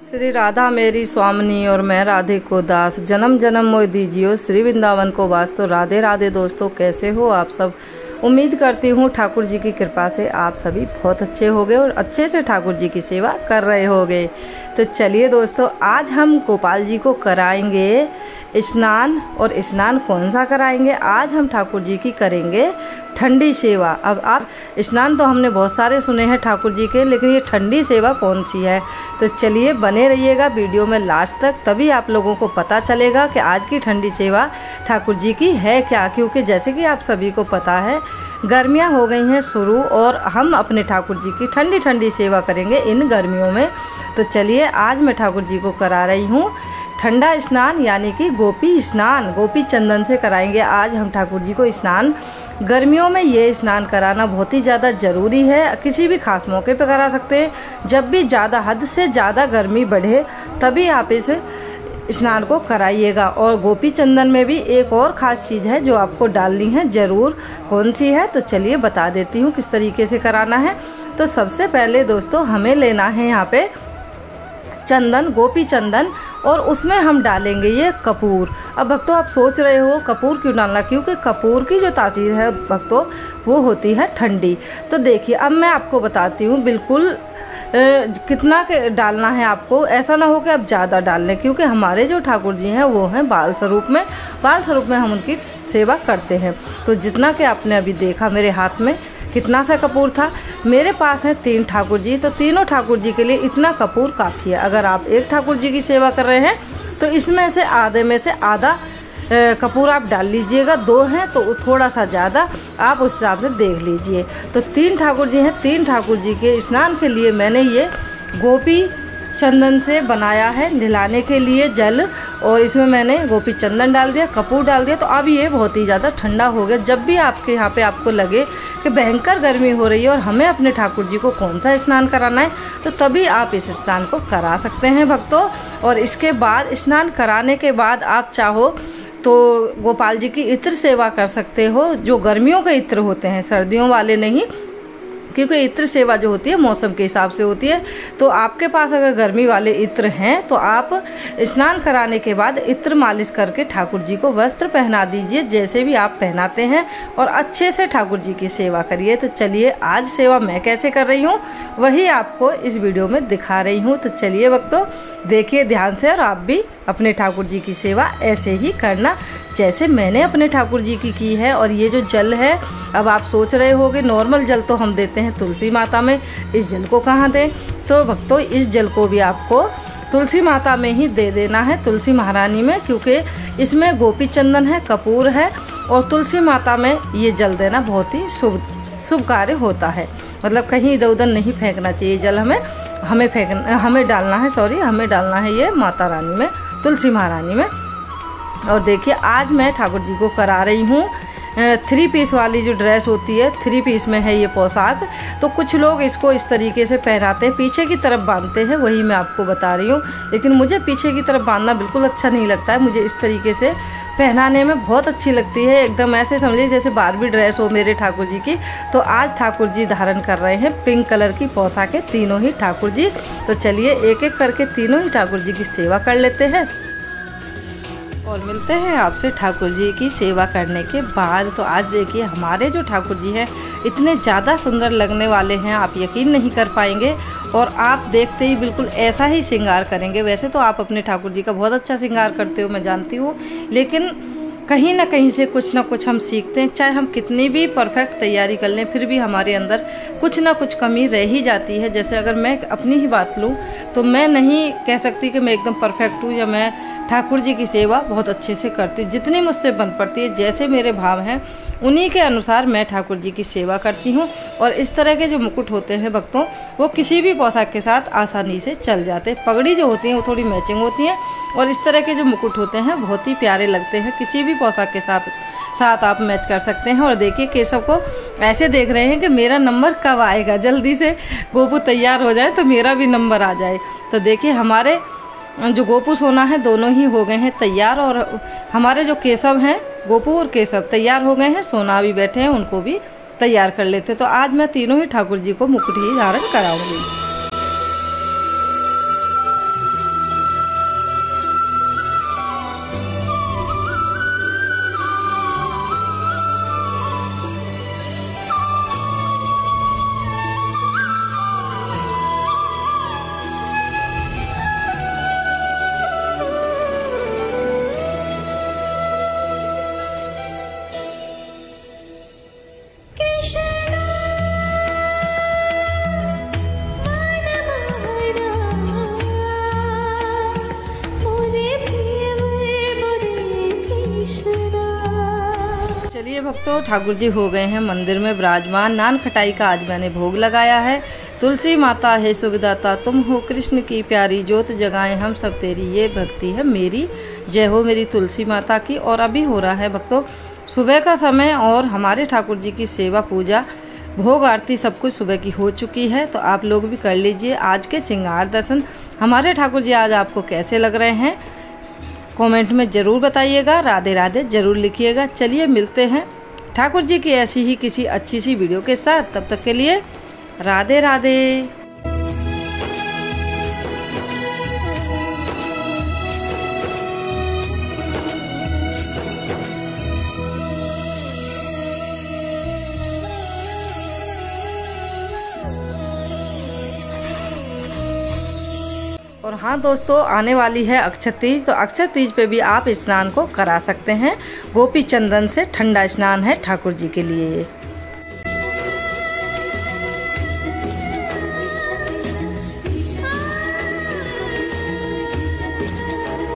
श्री राधा मेरी स्वामिनी और मैं राधे को दास, जन्म जन्म मोह दीजियो श्री वृंदावन को वास। तो राधे राधे दोस्तों, कैसे हो आप सब। उम्मीद करती हूँ ठाकुर जी की कृपा से आप सभी बहुत अच्छे होंगे और अच्छे से ठाकुर जी की सेवा कर रहे होंगे। तो चलिए दोस्तों, आज हम गोपाल जी को कराएंगे स्नान। और स्नान कौन सा कराएंगे? आज हम ठाकुर जी की करेंगे ठंडी सेवा। अब आप स्नान तो हमने बहुत सारे सुने हैं ठाकुर जी के, लेकिन ये ठंडी सेवा कौन सी है? तो चलिए बने रहिएगा वीडियो में लास्ट तक, तभी आप लोगों को पता चलेगा कि आज की ठंडी सेवा ठाकुर जी की है क्या। क्योंकि जैसे कि आप सभी को पता है, गर्मियाँ हो गई हैं शुरू और हम अपने ठाकुर जी की ठंडी ठंडी सेवा करेंगे इन गर्मियों में। तो चलिए आज मैं ठाकुर जी को करा रही हूँ ठंडा स्नान, यानी कि गोपी स्नान। गोपी चंदन से कराएंगे आज हम ठाकुर जी को स्नान। गर्मियों में ये स्नान कराना बहुत ही ज़्यादा ज़रूरी है। किसी भी खास मौके पर करा सकते हैं। जब भी ज़्यादा हद से ज़्यादा गर्मी बढ़े तभी आप इस स्नान को कराइएगा। और गोपी चंदन में भी एक और ख़ास चीज़ है जो आपको डालनी है ज़रूर। कौन सी है? तो चलिए बता देती हूँ किस तरीके से कराना है। तो सबसे पहले दोस्तों हमें लेना है यहाँ पे चंदन, गोपी चंदन, और उसमें हम डालेंगे ये कपूर। अब भक्तों आप सोच रहे हो कपूर क्यों डालना? क्योंकि कपूर की जो तासीर है भक्तों वो होती है ठंडी। तो देखिए अब मैं आपको बताती हूँ बिल्कुल कितना के डालना है आपको। ऐसा ना हो कि आप ज़्यादा डाल लें, क्योंकि हमारे जो ठाकुर जी हैं वो हैं बाल स्वरूप में हम उनकी सेवा करते हैं। तो जितना कि आपने अभी देखा मेरे हाथ में कितना सा कपूर था। मेरे पास है 3 ठाकुर जी, तो तीनों ठाकुर जी के लिए इतना कपूर काफ़ी है। अगर आप एक ठाकुर जी की सेवा कर रहे हैं तो इसमें से आधे में से आधा कपूर आप डाल लीजिएगा। 2 हैं तो थोड़ा सा ज़्यादा आप उस हिसाब से देख लीजिए। तो 3 ठाकुर जी हैं, 3 ठाकुर जी के स्नान के लिए मैंने ये गोपी चंदन से बनाया है नहलाने के लिए जल। और इसमें मैंने गोपी चंदन डाल दिया, कपूर डाल दिया। तो अब ये बहुत ही ज़्यादा ठंडा हो गया। जब भी आपके यहाँ पे आपको लगे कि भयंकर गर्मी हो रही है और हमें अपने ठाकुर जी को कौन सा स्नान कराना है, तो तभी आप इस स्नान को करा सकते हैं भक्तों। और इसके बाद स्नान कराने के बाद आप चाहो तो गोपाल जी की इत्र सेवा कर सकते हो, जो गर्मियों के इत्र होते हैं, सर्दियों वाले नहीं। क्योंकि इत्र सेवा जो होती है मौसम के हिसाब से होती है। तो आपके पास अगर गर्मी वाले इत्र हैं तो आप स्नान कराने के बाद इत्र मालिश करके ठाकुर जी को वस्त्र पहना दीजिए, जैसे भी आप पहनाते हैं, और अच्छे से ठाकुर जी की सेवा करिए। तो चलिए आज सेवा मैं कैसे कर रही हूँ वही आपको इस वीडियो में दिखा रही हूँ। तो चलिए भक्तों देखिए ध्यान से, और आप भी अपने ठाकुर जी की सेवा ऐसे ही करना जैसे मैंने अपने ठाकुर जी की है। और ये जो जल है, अब आप सोच रहे होंगे नॉर्मल जल तो हम देते हैं तुलसी माता में, इस जल को कहाँ दें? तो भक्तों इस जल को भी आपको तुलसी माता में ही दे देना है, तुलसी महारानी में। क्योंकि इसमें गोपी चंदन है, कपूर है, और तुलसी माता में ये जल देना बहुत ही शुभ कार्य होता है। मतलब कहीं इधर उधर नहीं फेंकना चाहिए जल। हमें डालना है ये माता रानी में, तुलसी महारानी में। और देखिए आज मैं ठाकुर जी को करा रही हूँ 3 पीस वाली जो ड्रेस होती है, 3 पीस में है ये पोशाक। तो कुछ लोग इसको इस तरीके से पहनाते हैं, पीछे की तरफ बांधते हैं, वही मैं आपको बता रही हूँ। लेकिन मुझे पीछे की तरफ बांधना बिल्कुल अच्छा नहीं लगता है। मुझे इस तरीके से पहनाने में बहुत अच्छी लगती है, एकदम ऐसे समझिए जैसे बारबी ड्रेस हो मेरे ठाकुर जी की। तो आज ठाकुर जी धारण कर रहे हैं पिंक कलर की पोशाकें, तीनों ही ठाकुर जी। तो चलिए एक एक करके तीनों ही ठाकुर जी की सेवा कर लेते हैं और मिलते हैं आपसे ठाकुर जी की सेवा करने के बाद। तो आज देखिए हमारे जो ठाकुर जी हैं इतने ज़्यादा सुंदर लगने वाले हैं, आप यकीन नहीं कर पाएंगे। और आप देखते ही बिल्कुल ऐसा ही श्रृंगार करेंगे। वैसे तो आप अपने ठाकुर जी का बहुत अच्छा श्रृंगार करते हो, मैं जानती हूँ, लेकिन कहीं ना कहीं से कुछ ना कुछ हम सीखते हैं। चाहे हम कितनी भी परफेक्ट तैयारी कर लें, फिर भी हमारे अंदर कुछ ना कुछ कमी रह ही जाती है। जैसे अगर मैं अपनी ही बात लूँ तो मैं नहीं कह सकती कि मैं एकदम परफेक्ट हूँ या मैं ठाकुर जी की सेवा बहुत अच्छे से करती हूँ। जितनी मुझसे बन पड़ती है, जैसे मेरे भाव हैं उन्हीं के अनुसार मैं ठाकुर जी की सेवा करती हूँ। और इस तरह के जो मुकुट होते हैं भक्तों, वो किसी भी पोशाक के साथ आसानी से चल जाते हैं। पगड़ी जो होती है वो थोड़ी मैचिंग होती हैं, और इस तरह के जो मुकुट होते हैं बहुत ही प्यारे लगते हैं। किसी भी पोशाक के साथ आप मैच कर सकते हैं। और देखिए केशव को ऐसे देख रहे हैं कि मेरा नंबर कब आएगा, जल्दी से गोपू तैयार हो जाए तो मेरा भी नंबर आ जाए। तो देखिए हमारे जो गोपू सोना है दोनों ही हो गए हैं तैयार, और हमारे जो केशव हैं, गोपू और केशव तैयार हो गए हैं। सोना भी बैठे हैं, उनको भी तैयार कर लेते। तो आज मैं तीनों ही ठाकुर जी को मुकुट ही धारण कराऊंगी। भक्तों, ठाकुर जी हो गए हैं मंदिर में विराजमान। नान खटाई का आज मैंने भोग लगाया है। तुलसी माता है सुविदाता, तुम हो कृष्ण की प्यारी, ज्योत जगाएं हम सब तेरी, ये भक्ति है मेरी। जय हो मेरी तुलसी माता की। और अभी हो रहा है भक्तों सुबह का समय और हमारे ठाकुर जी की सेवा पूजा, भोग आरती सब कुछ सुबह की हो चुकी है। तो आप लोग भी कर लीजिए आज के श्रृंगार दर्शन। हमारे ठाकुर जी आज आपको कैसे लग रहे हैं कमेंट में ज़रूर बताइएगा। राधे राधे ज़रूर लिखिएगा। चलिए मिलते हैं ठाकुर जी की ऐसी ही किसी अच्छी सी वीडियो के साथ। तब तक के लिए राधे राधे। और हाँ दोस्तों, आने वाली है अक्षय तीज। तो अक्षय तीज पे भी आप स्नान को करा सकते हैं। गोपी चंदन से ठंडा स्नान है ठाकुर जी के लिए।